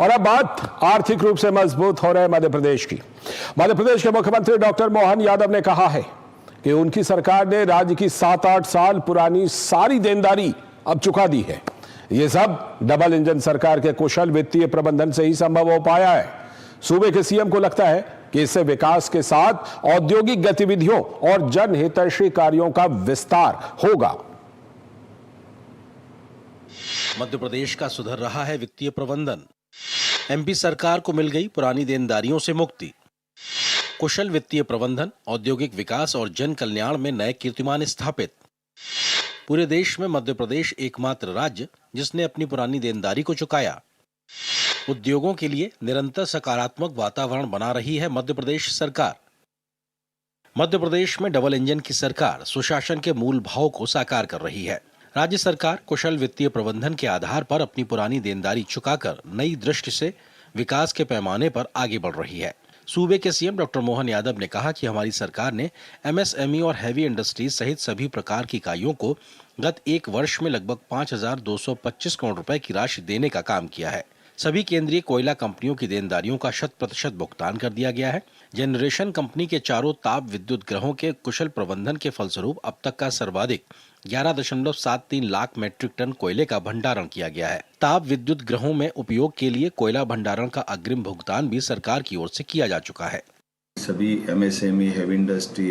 और अब बात आर्थिक रूप से मजबूत हो रहे मध्य प्रदेश की। मध्य प्रदेश के मुख्यमंत्री डॉक्टर मोहन यादव ने कहा है कि उनकी सरकार ने राज्य की 7-8 साल पुरानी सारी देनदारी अब चुका दी है। यह सब डबल इंजन सरकार के कुशल वित्तीय प्रबंधन से ही संभव हो पाया है। सूबे के सीएम को लगता है कि इससे विकास के साथ औद्योगिक गतिविधियों और जनहितैषी कार्यों का विस्तार होगा। मध्य प्रदेश का सुधर रहा है वित्तीय प्रबंधन। एमपी सरकार को मिल गई पुरानी देनदारियों से मुक्ति। कुशल वित्तीय प्रबंधन, औद्योगिक विकास और जन कल्याण में नए कीर्तिमान स्थापित। पूरे देश में मध्य प्रदेश एकमात्र राज्य जिसने अपनी पुरानी देनदारी को चुकाया। उद्योगों के लिए निरंतर सकारात्मक वातावरण बना रही है मध्य प्रदेश सरकार। मध्य प्रदेश में डबल इंजन की सरकार सुशासन के मूल भाव को साकार कर रही है। राज्य सरकार कुशल वित्तीय प्रबंधन के आधार पर अपनी पुरानी देनदारी चुकाकर नई दृष्टि से विकास के पैमाने पर आगे बढ़ रही है। सूबे के सीएम डॉक्टर मोहन यादव ने कहा कि हमारी सरकार ने एमएसएमई और हैवी इंडस्ट्रीज सहित सभी प्रकार की इकाइयों को गत एक वर्ष में लगभग 5,225 करोड़ रुपए की राशि देने का काम किया है। सभी केंद्रीय कोयला कंपनियों की देनदारियों का 100% भुगतान कर दिया गया है। जनरेशन कंपनी के चारों ताप विद्युत ग्रहों के कुशल प्रबंधन के फलस्वरूप अब तक का सर्वाधिक 11.73 लाख मीट्रिक टन कोयले का भंडारण किया गया है। ताप विद्युत ग्रहों में उपयोग के लिए कोयला भंडारण का अग्रिम भुगतान भी सरकार की ओर से किया जा चुका है। सभी एमएसएमई, हैवी इंडस्ट्री,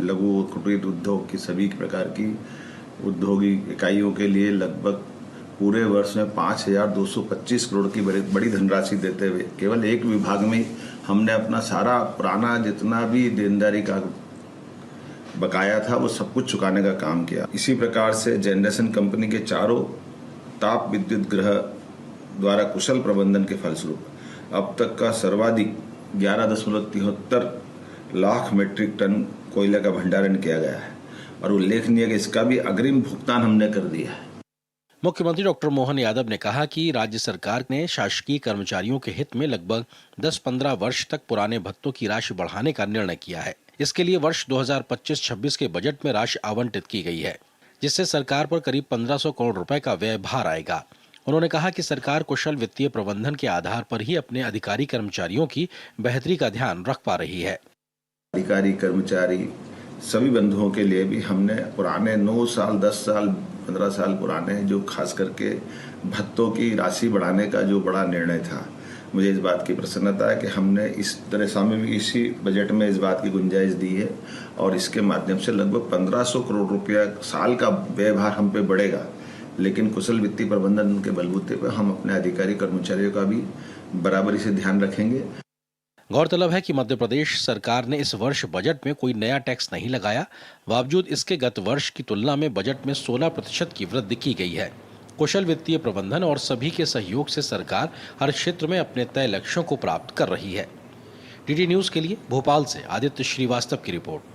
लघु कुटीर उद्योग की सभी प्रकार की औद्योगिक इकाइयों के लिए लगभग पूरे वर्ष में 5,225 करोड़ की बड़ी धनराशि देते हुए केवल एक विभाग में हमने अपना सारा पुराना जितना भी देनदारी का बकाया था वो सब कुछ चुकाने का काम किया। इसी प्रकार से जनरेशन कंपनी के चारों ताप विद्युत ग्रह द्वारा कुशल प्रबंधन के फलस्वरूप अब तक का सर्वाधिक 11.73 लाख मीट्रिक टन कोयले का भंडारण किया गया है और उल्लेखनीय कि इसका भी अग्रिम भुगतान हमने कर दिया है। मुख्यमंत्री डॉक्टर मोहन यादव ने कहा कि राज्य सरकार ने शासकीय कर्मचारियों के हित में लगभग 10-15 वर्ष तक पुराने भत्तों की राशि बढ़ाने का निर्णय किया है। इसके लिए वर्ष 2025-26 के बजट में राशि आवंटित की गई है, जिससे सरकार पर करीब 1,500 करोड़ रुपए का व्यय भार आएगा। उन्होंने कहा कि सरकार कुशल वित्तीय प्रबंधन के आधार पर ही अपने अधिकारी कर्मचारियों की बेहतरी का ध्यान रख पा रही है। अधिकारी कर्मचारी सभी बंधुओं के लिए भी हमने पुराने 9 साल, 10 साल, 15 साल पुराने जो खास करके भत्तों की राशि बढ़ाने का जो बड़ा निर्णय था, मुझे इस बात की प्रसन्नता है कि हमने इस तरह सामने भी इसी बजट में इस बात की गुंजाइश दी है और इसके माध्यम से लगभग 1,500 करोड़ रुपया साल का व्यय भार हम पे बढ़ेगा। लेकिन कुशल वित्तीय प्रबंधन के बलबूते पर हम अपने अधिकारी कर्मचारियों का भी बराबरी से ध्यान रखेंगे। गौरतलब है कि मध्य प्रदेश सरकार ने इस वर्ष बजट में कोई नया टैक्स नहीं लगाया। बावजूद इसके गत वर्ष की तुलना में बजट में 16% की वृद्धि की गई है। कुशल वित्तीय प्रबंधन और सभी के सहयोग से सरकार हर क्षेत्र में अपने तय लक्ष्यों को प्राप्त कर रही है। डीडी न्यूज के लिए भोपाल से आदित्य श्रीवास्तव की रिपोर्ट।